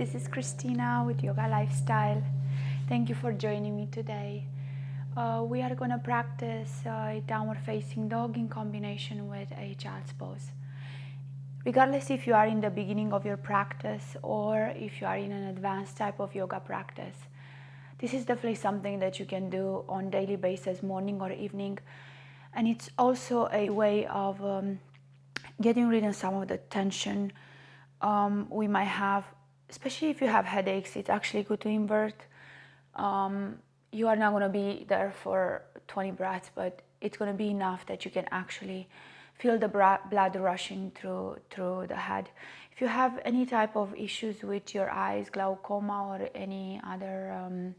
this is Christina with Yoga Lifestyle. Thank you for joining me today. We are going to practice a downward facing dog in combination with a child's pose. Regardless if you are in the beginning of your practice or if you are in an advanced type of yoga practice, this is definitely something that you can do on a daily basis, morning or evening. And it's also a way of getting rid of some of the tension we might have, especially if you have headaches. It's actually good to invert. You are not going to be there for 20 breaths, but it's going to be enough that you can actually feel the blood rushing through the head. If you have any type of issues with your eyes, glaucoma or any other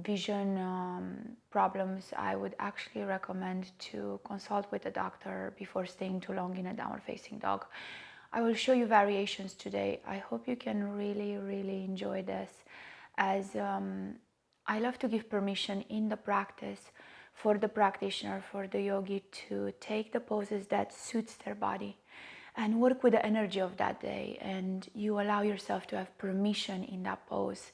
vision problems, I would actually recommend to consult with a doctor before staying too long in a downward facing dog. I will show you variations today. I hope you can really enjoy this, as I love to give permission in the practice for the practitioner, for the yogi, to take the poses that suits their body and work with the energy of that day, and you allow yourself to have permission in that pose.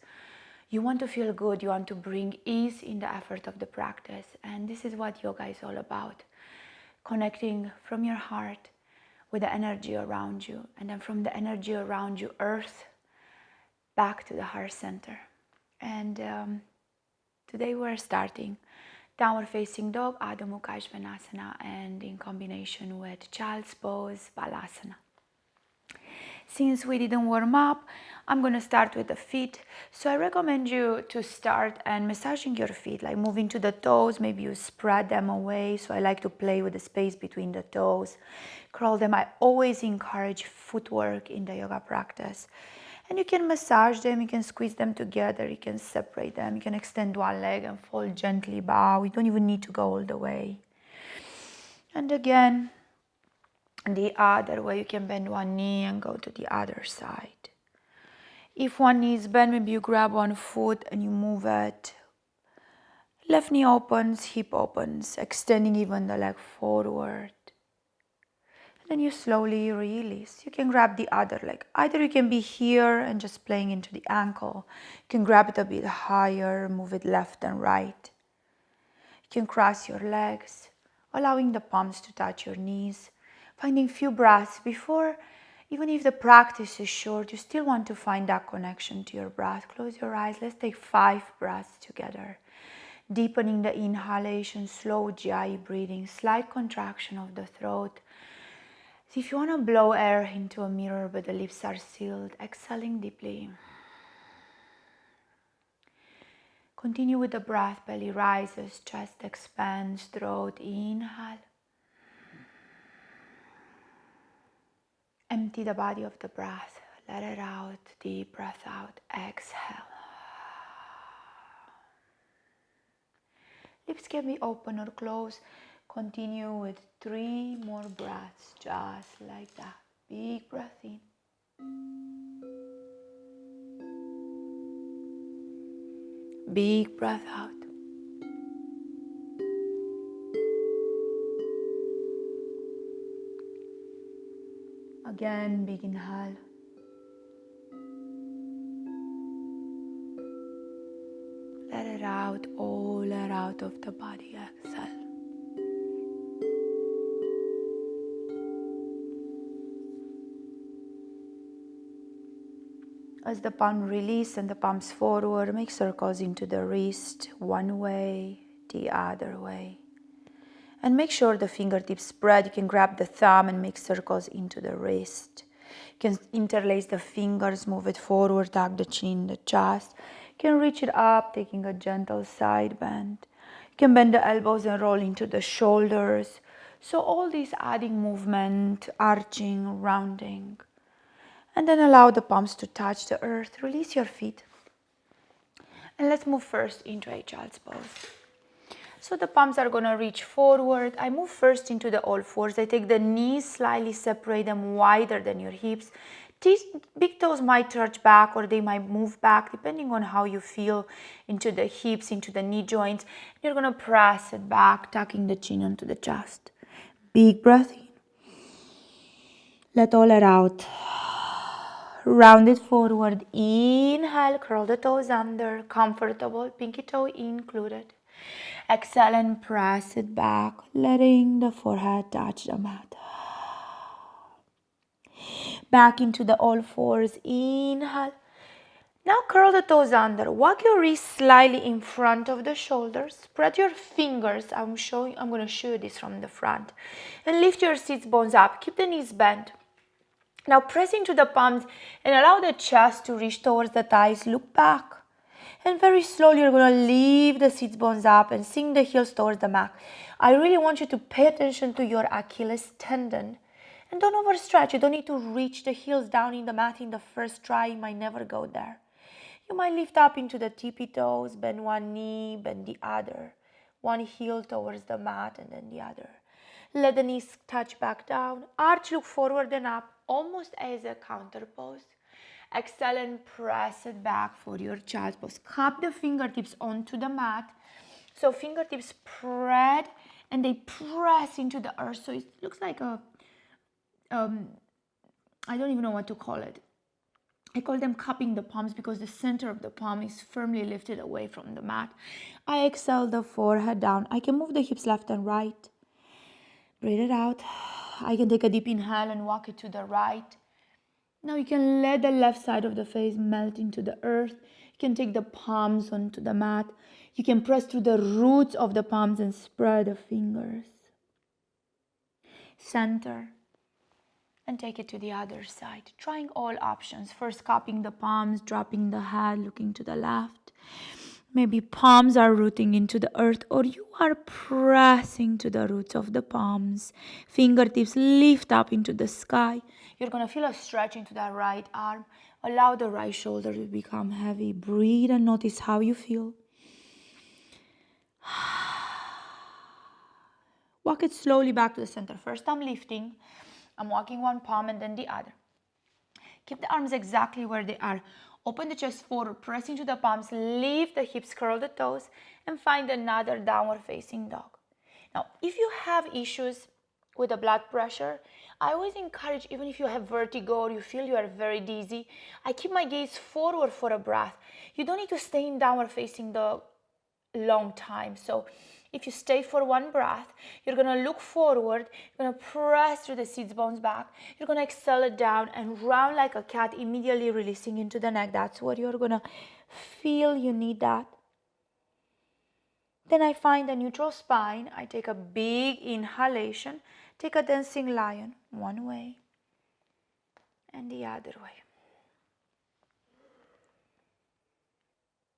You want to feel good, you want to bring ease in the effort of the practice, and this is what yoga is all about. Connecting from your heart with the energy around you, and then from the energy around you, earth, back to the heart center. And today we're starting downward facing dog, Adho Mukha Svanasana, and in combination with child's pose, Balasana. Since we didn't warm up, I'm going to start with the feet. So I recommend you to start and massaging your feet, like moving to the toes. Maybe you spread them away. So I like to play with the space between the toes, curl them. I always encourage footwork in the yoga practice. And you can massage them, you can squeeze them together, you can separate them, you can extend one leg and fold gently, bow. You don't even need to go all the way. And again, the other way, you can bend one knee and go to the other side. If one knee is bent, maybe you grab one foot and you move it. Left knee opens, hip opens, extending even the leg forward. And then you slowly release. You can grab the other leg. Either you can be here and just playing into the ankle. You can grab it a bit higher, move it left and right. You can cross your legs, allowing the palms to touch your knees. Finding few breaths before, even if the practice is short, you still want to find that connection to your breath. Close your eyes. Let's take 5 breaths together. Deepening the inhalation, slow GI breathing, slight contraction of the throat. So if you want to blow air into a mirror but the lips are sealed, exhaling deeply. Continue with the breath. Belly rises, chest expands, throat inhale. Empty the body of the breath. Let it out. Deep breath out. Exhale. Lips can be open or closed. Continue with 3 more breaths, just like that. Big breath in. Big breath out. Again, big inhale. Let it out, all let out of the body. Exhale. As the palm release and the palms forward, make circles into the wrist, one way, the other way. And make sure the fingertips spread. You can grab the thumb and make circles into the wrist. You can interlace the fingers, move it forward, tuck the chin in the chest. You can reach it up, taking a gentle side bend. You can bend the elbows and roll into the shoulders. So all this adding movement, arching, rounding. And then allow the palms to touch the earth. Release your feet. And let's move first into a child's pose. So the palms are going to reach forward. I move first into the all fours. I take the knees, slightly separate them wider than your hips. These big toes might touch back or they might move back depending on how you feel into the hips, into the knee joints. You're going to press it back, tucking the chin onto the chest. Big breath in. Let all that out. Round it forward. Inhale, curl the toes under, comfortable, pinky toe included. Exhale and press it back, letting the forehead touch the mat. Back into the all fours. Inhale. Now curl the toes under. Walk your wrists slightly in front of the shoulders. Spread your fingers. I'm going to show you this from the front. And lift your sits bones up. Keep the knees bent. Now press into the palms and allow the chest to reach towards the thighs. Look back. And very slowly you're going to lift the sits bones up and sink the heels towards the mat. I really want you to pay attention to your Achilles tendon. And don't overstretch. You don't need to reach the heels down in the mat in the first try. You might never go there. You might lift up into the tippy toes, bend one knee, bend the other. One heel towards the mat and then the other. Let the knees touch back down. Arch, look forward and up, almost as a counter pose. Exhale and press it back for your child's pose. Cup the fingertips onto the mat. So fingertips spread and they press into the earth. So it looks like a, I don't even know what to call it. I call them cupping the palms because the center of the palm is firmly lifted away from the mat. I exhale the forehead down. I can move the hips left and right. Breathe it out. I can take a deep inhale and walk it to the right. Now you can let the left side of the face melt into the earth. You can take the palms onto the mat. You can press through the roots of the palms and spread the fingers. Center. And take it to the other side. Trying all options. First cupping the palms, dropping the head, looking to the left. Maybe palms are rooting into the earth or you are pressing to the roots of the palms. Fingertips lift up into the sky. You're going to feel a stretch into that right arm. Allow the right shoulder to become heavy. Breathe and notice how you feel. Walk it slowly back to the center. First I'm lifting. I'm walking one palm and then the other. Keep the arms exactly where they are. Open the chest forward, press into the palms, lift the hips, curl the toes, and find another downward facing dog. Now, if you have issues with the blood pressure, I always encourage, even if you have vertigo or you feel you are very dizzy, I keep my gaze forward for a breath. You don't need to stay in downward facing dog long time. So if you stay for one breath, you're going to look forward, you're going to press through the sits bones back, you're going to exhale it down and round like a cat, immediately releasing into the neck. That's what you're going to feel. You need that. Then I find a neutral spine. I take a big inhalation, take a dancing lion, one way and the other way.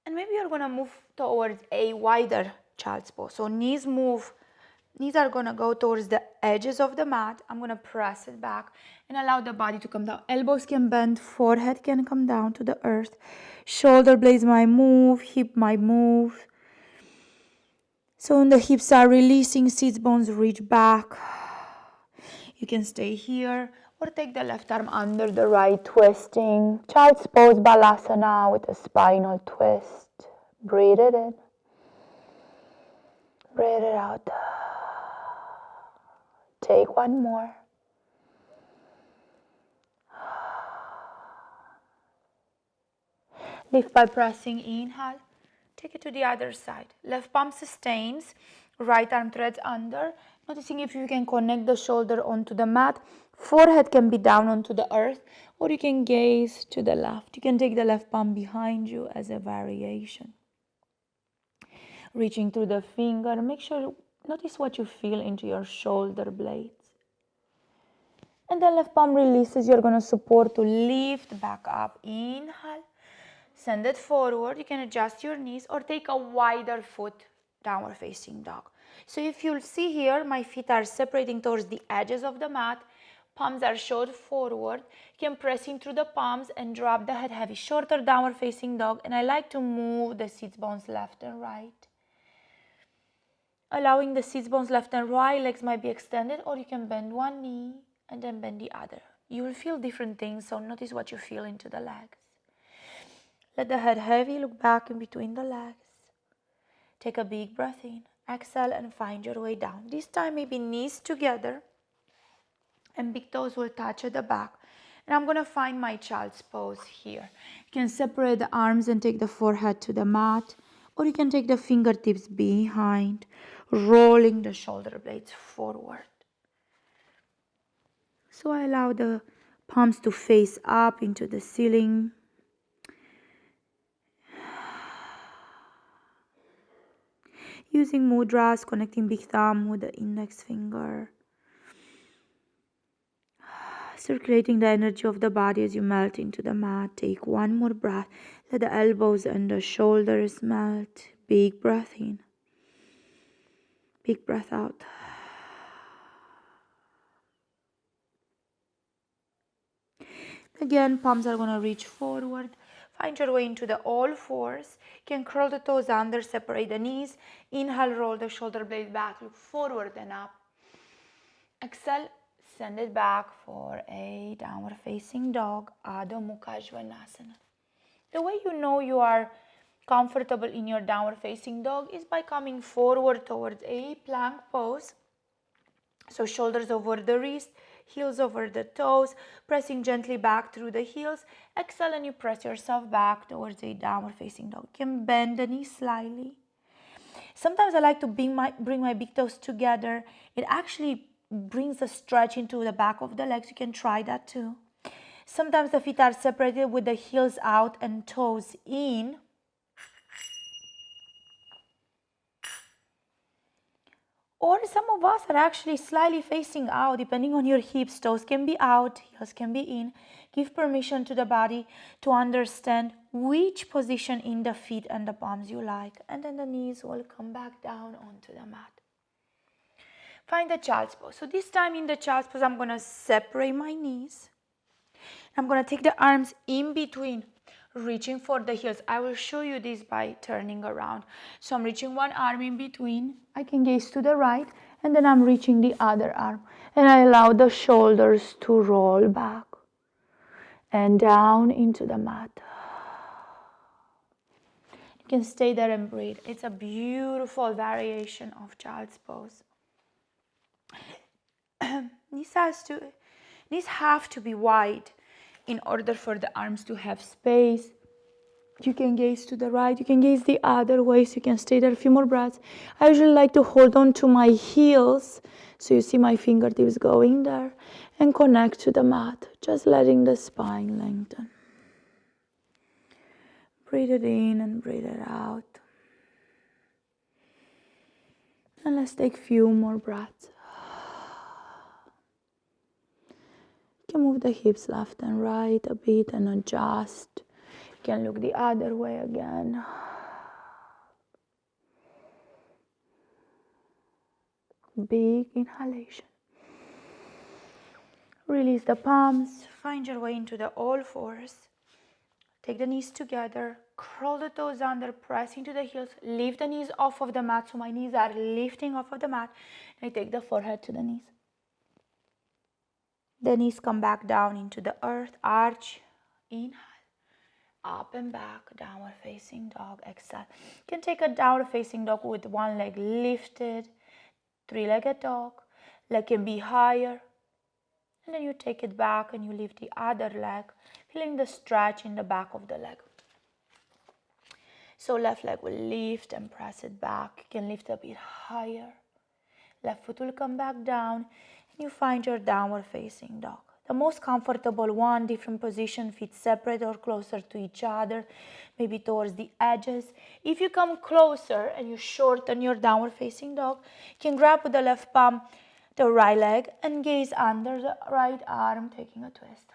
And maybe you're going to move towards a wider child's pose. So knees are going to go towards the edges of the mat. I'm going to press it back and allow the body to come down. Elbows can bend, forehead can come down to the earth. Shoulder blades might move, hip might move. So when the hips are releasing, sits bones reach back. You can stay here or take the left arm under the right, twisting. Child's pose, Balasana with a spinal twist. Breathe it in. Breathe it out. Take one more. Lift by pressing, inhale. Take it to the other side. Left palm sustains, right arm threads under. Noticing if you can connect the shoulder onto the mat. Forehead can be down onto the earth, or you can gaze to the left. You can take the left palm behind you as a variation. Reaching through the finger, notice what you feel into your shoulder blades. And then left palm releases, you're going to support to lift back up. Inhale, send it forward. You can adjust your knees or take a wider foot, downward facing dog. So if you'll see here, my feet are separating towards the edges of the mat. Palms are showed forward. You can press in through the palms and drop the head heavy. Shorter downward facing dog. And I like to move the sits bones left and right. Allowing the sits bones left and right, legs might be extended, or you can bend one knee and then bend the other. You will feel different things, so notice what you feel into the legs. Let the head heavy, look back in between the legs. Take a big breath in, exhale and find your way down. This time maybe knees together and big toes will touch at the back. And I'm going to find my child's pose here. You can separate the arms and take the forehead to the mat, or you can take the fingertips behind, rolling the shoulder blades forward. So I allow the palms to face up into the ceiling. Using mudras, connecting big thumb with the index finger. Circulating the energy of the body as you melt into the mat. Take one more breath. Let the elbows and the shoulders melt. Big breath in. Big breath out. Again, palms are going to reach forward. Find your way into the all fours. You can curl the toes under, separate the knees. Inhale, roll the shoulder blade back, look forward and up. Exhale, send it back for a downward facing dog, Adho Mukha Svanasana. The way you know you are comfortable in your downward facing dog is by coming forward towards a plank pose. So shoulders over the wrist, heels over the toes, pressing gently back through the heels. Exhale and you press yourself back towards a downward facing dog. You can bend the knees slightly. Sometimes I like to bring my big toes together. It actually brings a stretch into the back of the legs. You can try that too. Sometimes the feet are separated with the heels out and toes in. Or some of us are actually slightly facing out, depending on your hips. Toes can be out, heels can be in. Give permission to the body to understand which position in the feet and the palms you like. And then the knees will come back down onto the mat. Find the child's pose. So this time in the child's pose, I'm going to separate my knees. I'm going to take the arms in between, reaching for the heels. I will show you this by turning around. So I'm reaching one arm in between. I can gaze to the right, and then I'm reaching the other arm. And I allow the shoulders to roll back and down into the mat. You can stay there and breathe. It's a beautiful variation of child's pose. These have to be wide in order for the arms to have space. You can gaze to the right, you can gaze the other way, so you can stay there a few more breaths. I usually like to hold on to my heels, so you see my fingertips going there, and connect to the mat, just letting the spine lengthen. Breathe it in and breathe it out. And let's take a few more breaths. You can move the hips left and right a bit and adjust. You can look the other way again. Big inhalation. Release the palms. Find your way into the all fours. Take the knees together. Curl the toes under, press into the heels. Lift the knees off of the mat, so my knees are lifting off of the mat. And I take the forehead to the knees. The knees come back down into the earth. Arch. Inhale. Up and back. Downward facing dog. Exhale. You can take a downward facing dog with one leg lifted. Three-legged dog. Leg can be higher. And then you take it back and you lift the other leg, feeling the stretch in the back of the leg. So left leg will lift and press it back. You can lift a bit higher. Left foot will come back down. And you find your downward facing dog. The most comfortable one, different position, feet separate or closer to each other, maybe towards the edges. If you come closer and you shorten your downward facing dog, you can grab with the left palm the right leg and gaze under the right arm, taking a twist.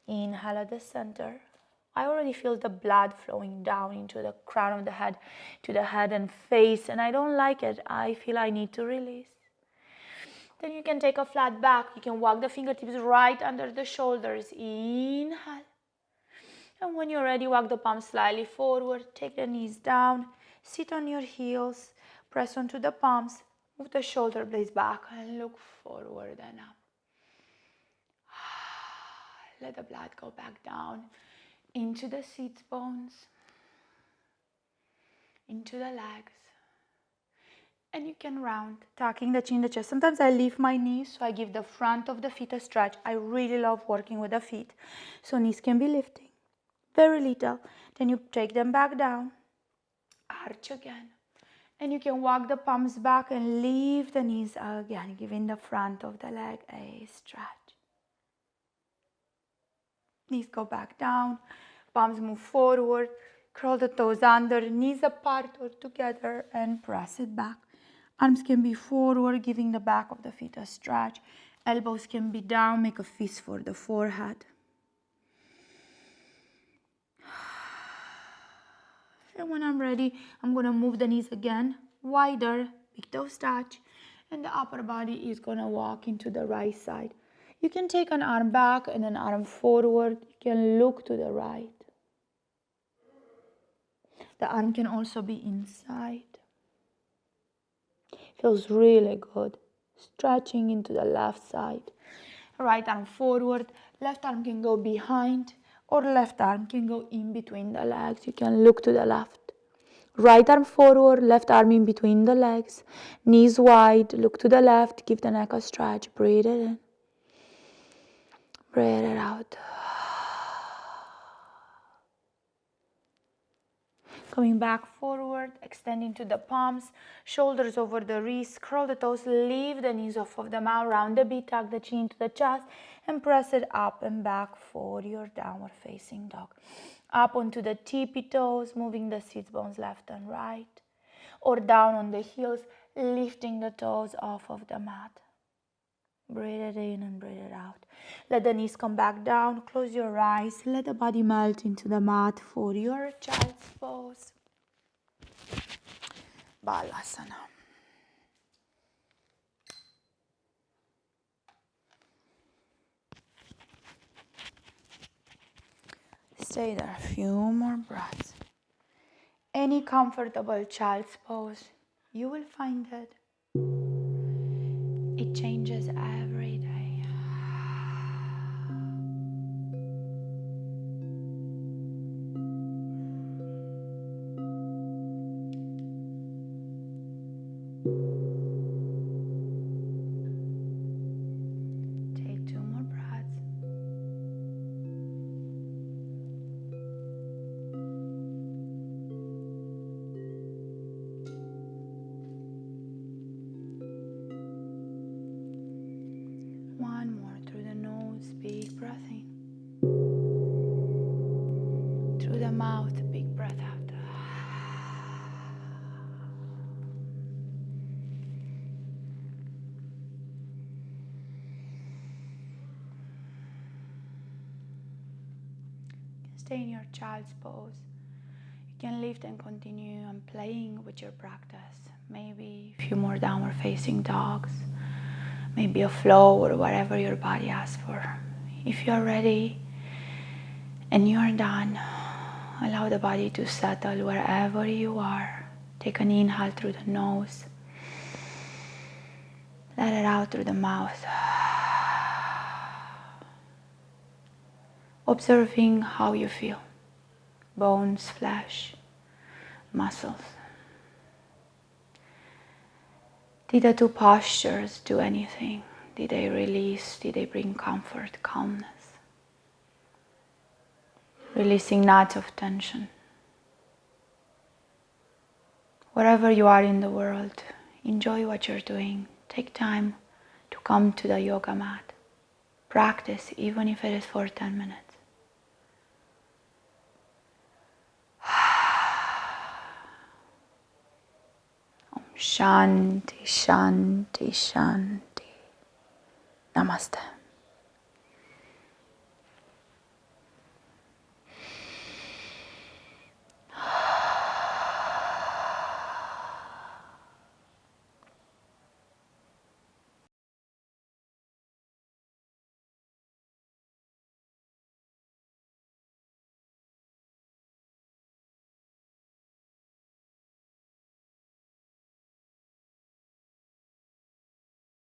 Inhale at the center. I already feel the blood flowing down into the crown of the head, to the head and face, and I don't like it. I feel I need to release. Then you can take a flat back. You can walk the fingertips right under the shoulders. Inhale. And when you're ready, walk the palms slightly forward. Take the knees down. Sit on your heels. Press onto the palms. Move the shoulder blades back and look forward and up. Let the blood go back down into the seat bones, into the legs. And you can round, tucking the chin, the chest. Sometimes I lift my knees, so I give the front of the feet a stretch. I really love working with the feet. So knees can be lifting, very little. Then you take them back down, arch again. And you can walk the palms back and lift the knees again, giving the front of the leg a stretch. Knees go back down, palms move forward, curl the toes under, knees apart or together, and press it back. Arms can be forward, giving the back of the feet a stretch. Elbows can be down, make a fist for the forehead. And when I'm ready, I'm going to move the knees again, wider, big toes touch, and the upper body is going to walk into the right side. You can take an arm back and an arm forward. You can look to the right. The arm can also be inside. Feels really good. Stretching into the left side. Right arm forward. Left arm can go behind, or left arm can go in between the legs. You can look to the left. Right arm forward, left arm in between the legs. Knees wide, look to the left, give the neck a stretch. Breathe it in. Breathe it out. Coming back forward, extending to the palms, shoulders over the wrists, curl the toes, lift the knees off of the mat, round the beat, tuck the chin to the chest, and press it up and back for your downward facing dog. Up onto the tippy toes, moving the sit bones left and right, or down on the heels, lifting the toes off of the mat. Breathe it in and breathe it out. Let the knees come back down. Close your eyes. Let the body melt into the mat for your child's pose. Balasana. Stay there a few more breaths. Any comfortable child's pose, you will find it. It changes every day. Take 2 more breaths. One more through the nose, big breath in. Through the mouth, big breath out. Stay in your child's pose. You can lift and continue on playing with your practice. Maybe a few more downward facing dogs. Maybe a flow or whatever your body asks for. If you're ready and you're done, allow the body to settle wherever you are. Take an inhale through the nose. Let it out through the mouth. Observing how you feel. Bones, flesh, muscles. Did the 2 postures do anything? Did they release? Did they bring comfort, calmness? Releasing knots of tension. Wherever you are in the world, enjoy what you're doing. Take time to come to the yoga mat. Practice, even if it is for 10 minutes. Shanti, Shanti, Shanti. Namaste.